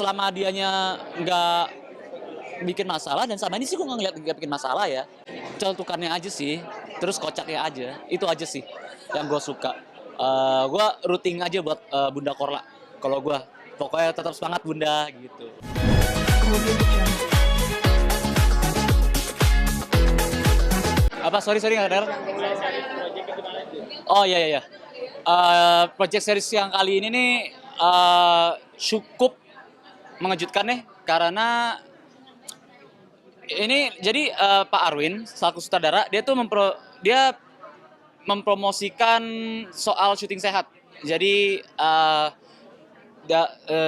selama dianya nggak bikin masalah, dan sama ini sih gue nggak bikin masalah ya. Celutukannya aja sih, terus kocaknya aja, itu aja sih yang gue suka. Gue rooting aja buat Bunda Korla. Kalau gue, pokoknya tetap semangat Bunda gitu. Apa? Sorry nggak dengar. Oh iya iya. Project series yang kali ini nih cukup mengejutkan nih, karena ini jadi Pak Arwin selaku sutradara, dia mempromosikan soal syuting sehat. Jadi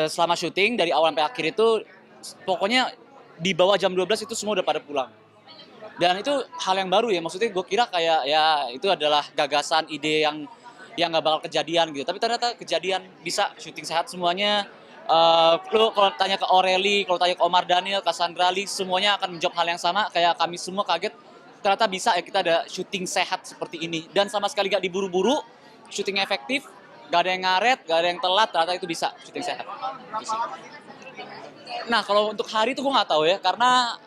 selama syuting dari awal sampai akhir itu pokoknya di bawah jam 12 itu semua udah pada pulang. Dan itu hal yang baru ya, maksudnya gue kira kayak ya itu adalah gagasan, ide yang nggak bakal kejadian gitu. Tapi ternyata kejadian, bisa syuting sehat semuanya. Lo kalau tanya ke Aureli, kalau tanya ke Omar Daniel, Cassandra Lee, semuanya akan menjawab hal yang sama. Kayak kami semua kaget, ternyata bisa ya kita ada syuting sehat seperti ini. Dan sama sekali gak diburu-buru, syuting efektif, gak ada yang ngaret, gak ada yang telat, ternyata itu bisa syuting sehat. Nah kalau untuk hari itu gue nggak tahu ya, karena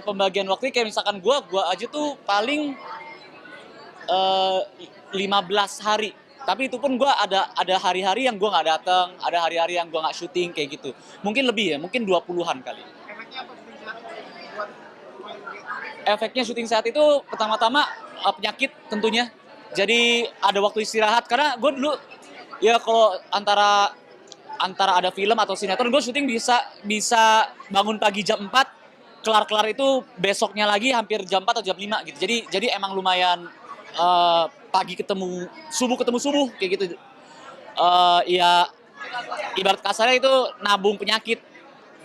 pembagian waktunya kayak misalkan gue aja tuh paling 15 hari. Tapi itu pun gue ada hari-hari yang gue nggak datang, ada hari-hari yang gue nggak syuting kayak gitu. Mungkin lebih ya, mungkin 20-an kali. Efeknya syuting sehat itu pertama-tama penyakit tentunya. Jadi ada waktu istirahat, karena gue dulu ya kalau antara ada film atau sinetron, gue syuting bisa bangun pagi jam 4, kelar itu besoknya lagi hampir jam 4 atau jam 5 gitu. Jadi emang lumayan pagi ketemu subuh kayak gitu. Ya ibarat kasarnya itu nabung penyakit.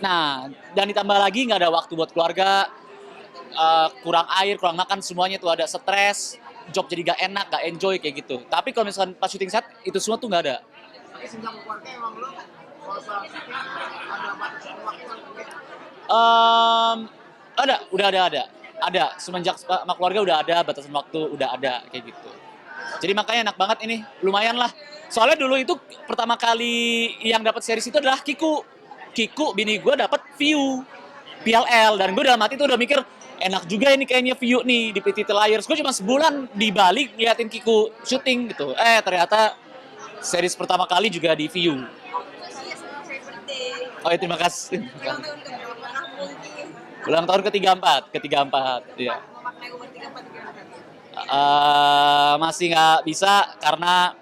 Nah, dan ditambah lagi nggak ada waktu buat keluarga, kurang air, kurang makan, semuanya tuh ada stres, job jadi gak enak, gak enjoy kayak gitu. Tapi kalau misalkan pas syuting set, itu semua tuh nggak ada. Tapi sejak keluarga emang lo kalau soal syuting ada batasan waktu Udah ada. Semenjak sama keluarga udah ada, batasan waktu udah ada kayak gitu. Jadi makanya enak banget ini, lumayan lah. Soalnya dulu itu pertama kali yang dapat series itu adalah Kiku, bini gue dapat view PLL, dan gue dalam hati tuh udah mikir enak juga ini kayaknya view nih di Pretty Little Liars. Gue cuma sebulan di Bali ngeliatin Kiku syuting gitu. Ternyata series pertama kali juga di view. Oh ya, terima kasih. Ulang tahun ke-34, iya. Masih nggak bisa, karena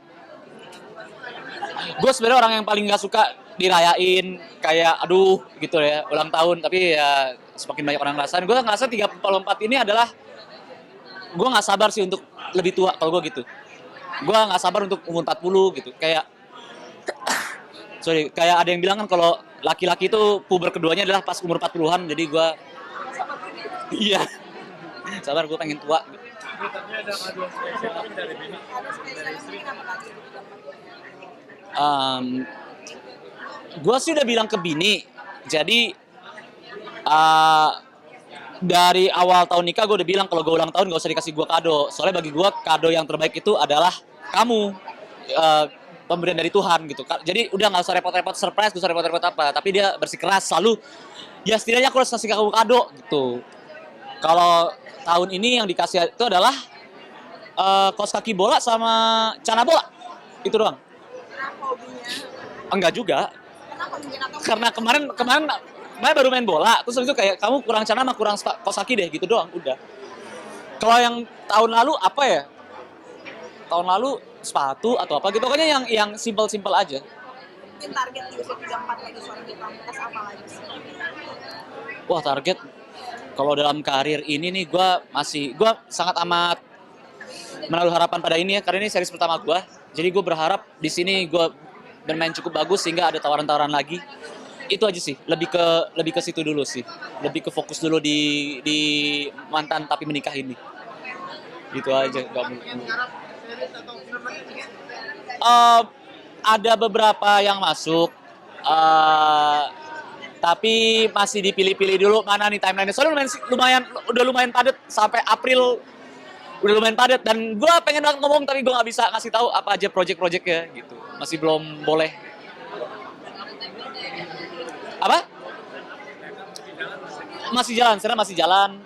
gue sebenarnya orang yang paling nggak suka dirayain kayak aduh gitu ya ulang tahun. Tapi ya semakin banyak orang ngerasain, gue ngerasa 34 ini adalah gue nggak sabar sih untuk lebih tua. Kalau gue gitu, gue nggak sabar untuk umur 40 gitu. Kayak ada yang bilang kan kalau laki-laki itu puber keduanya adalah pas umur 40-an. Jadi gue iya sabar, gue pengen tua gitu. Gue sih udah bilang ke bini. Jadi dari awal tahun nikah gue udah bilang kalau gue ulang tahun gak usah dikasih gue kado. Soalnya bagi gue kado yang terbaik itu adalah kamu, pemberian dari Tuhan gitu. Jadi udah gak usah repot-repot surprise, gak usah repot-repot apa. Tapi dia bersikeras selalu, ya setidaknya aku harus kasih kamu kado gitu. Kalau tahun ini yang dikasih itu adalah kaos kaki bola sama celana bola. Itu doang. Enggak juga. Karena kemarin baru main bola, terus itu kayak kamu kurang celana sama kurang kaos kaki deh, gitu doang, udah. Kalau yang tahun lalu apa ya? Tahun lalu sepatu atau apa gitu, pokoknya yang simple aja. Mungkin target di usia 34 lagi seorang di pamungkas apa lagi sih? Wah, target kalau dalam karir ini nih gue sangat amat menaruh harapan pada ini ya, karena ini series pertama gue. Jadi gue berharap di sini gue bermain cukup bagus sehingga ada tawaran-tawaran lagi. Itu aja sih, lebih ke situ dulu sih. Lebih ke fokus dulu di mantan tapi menikah ini. Gitu aja, enggak mungkin. Ada beberapa yang masuk. Tapi masih dipilih-pilih dulu mana nih timeline-nya. Soalnya udah lumayan padat sampai April, udah lumayan padat, dan gue pengen banget ngomong tapi gue nggak bisa ngasih tahu apa aja project-projectnya gitu. Masih belum boleh. Apa? Masih jalan, sekarang masih jalan.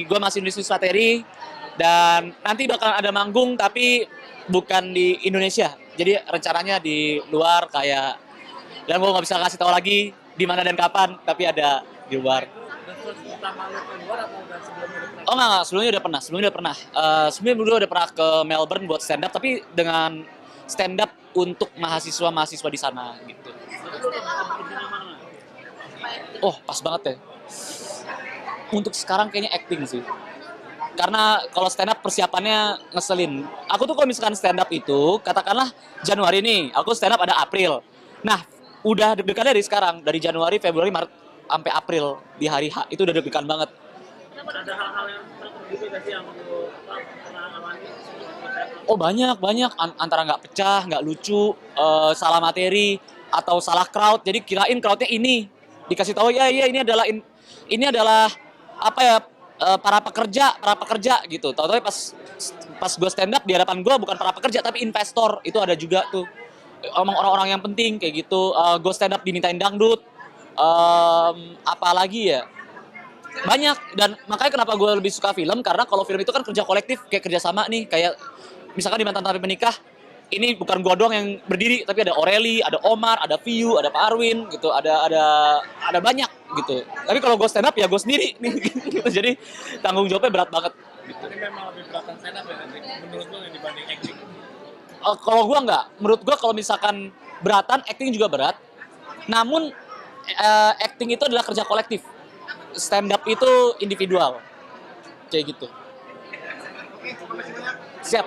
Gue masih nulis materi dan nanti bakal ada manggung tapi bukan di Indonesia. Jadi rencananya di luar kayak, dan gue nggak bisa kasih tahu lagi di mana dan kapan, tapi ada di luar. Oh enggak, sebelumnya udah pernah. Sebelumnya udah pernah ke Melbourne buat stand up, tapi dengan stand up untuk mahasiswa di sana gitu. Oh, pas banget ya. Untuk sekarang kayaknya acting sih. Karena kalau stand up persiapannya ngeselin. Aku tuh kalau misalkan stand up itu, katakanlah Januari nih, aku stand up ada April. Nah, udah deg-degan dari sekarang, dari Januari, Februari, Maret, sampai April di hari H, itu udah deg-degan banget. Ada hal-hal yang tertentu gak sih yang lu pernah alami? Oh banyak, antara nggak pecah, nggak lucu, salah materi, atau salah crowd. Jadi kirain crowdnya ini, dikasih tahu ya ini adalah apa ya, para pekerja gitu. Tahu-tahu pas gue stand up di hadapan gue bukan para pekerja tapi investor, itu ada juga tuh. Omong orang-orang yang penting kayak gitu. Gue stand up dimintain dangdut, apalagi ya, banyak. Dan makanya kenapa gue lebih suka film, karena kalau film itu kan kerja kolektif, kayak kerja sama nih, kayak misalkan di Mantan Tapi Menikah, ini bukan gue doang yang berdiri, tapi ada Aureli, ada Omar, ada Viu, ada Pak Arwin gitu, ada banyak gitu. Tapi kalau gue stand up ya gue sendiri nih gitu. Jadi tanggung jawabnya berat banget gitu. Ini memang lebih beratan stand up ya nanti menurut lu dibanding acting? Kalau gue enggak, menurut gue kalau misalkan beratan, acting juga berat. Namun acting itu adalah kerja kolektif, stand up itu individual, kayak gitu. Siap.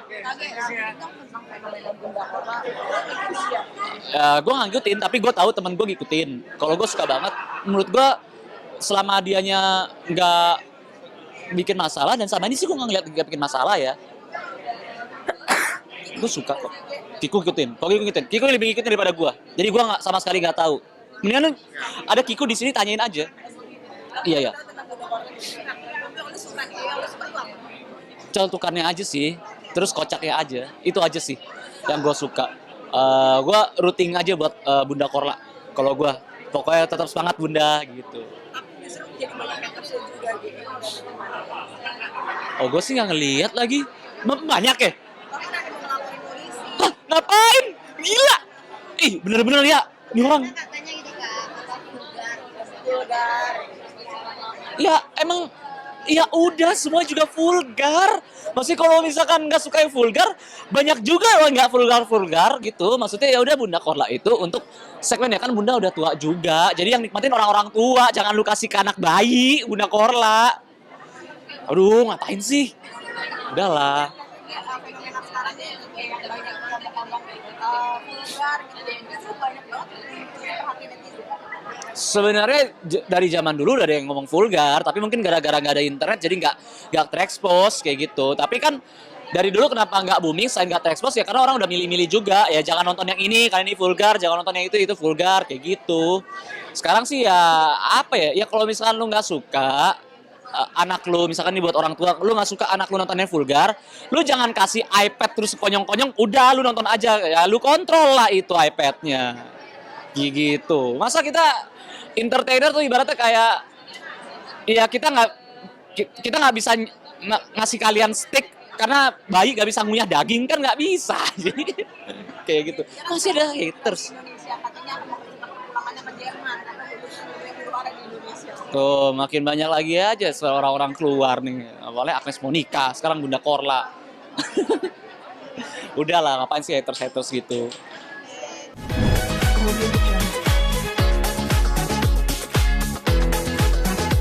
Gue nggak ngikutin, tapi gue tahu temen gue ngikutin. Kalau gue suka banget, menurut gue selama dianya nggak bikin masalah, dan sama ini sih gue nggak bikin masalah ya. Gue suka kok. Kiku ngikutin. Kiku lebih ngikutin daripada gue. Jadi gue sama sekali nggak tahu. Mendingan ada Kiku di sini, tanyain aja. Iya. Celutukannya aja sih, terus kocaknya aja, itu aja sih yang gue suka. Gue routing aja buat Bunda Korla. Kalau gue, pokoknya tetap semangat Bunda gitu. Oh gue sih nggak ngelihat lagi. Banyak ya? Hah, ngapain? Gila! Ih bener-bener ya, ini orang. Ya emang, ya udah semua juga vulgar. Maksudnya kalau misalkan nggak suka yang vulgar, banyak juga yang nggak vulgar gitu. Maksudnya ya udah Bunda Korla itu untuk segmen ya kan, Bunda udah tua juga. Jadi yang nikmatin orang-orang tua, jangan lu kasih ke anak bayi Bunda Korla. Aduh ngapain sih? Udahlah. Sebenarnya dari zaman dulu udah ada yang ngomong vulgar, tapi mungkin gara-gara nggak ada internet jadi nggak terekspos kayak gitu. Tapi kan dari dulu kenapa nggak booming selain nggak terekspos ya karena orang udah milih-milih juga ya, jangan nonton yang ini karena ini vulgar, jangan nonton yang itu vulgar kayak gitu. Sekarang sih ya apa ya kalau misalkan lu nggak suka anak lu, misalkan nih buat orang tua, lu nggak suka anak lu nontonnya vulgar, lu jangan kasih iPad terus konyong-konyong, udah lu nonton aja ya, lu kontrol lah itu iPad-nya gitu. Masa kita entertainer tuh ibaratnya kayak ya kita nggak bisa ngasih kalian steak karena bayi nggak bisa ngunyah daging, kan nggak bisa. Jadi kayak gitu masih ada haters. Tuh makin banyak lagi aja orang-orang keluar nih. Awalnya Agnes Monica, sekarang Bunda Korla. Udahlah ngapain sih haters gitu.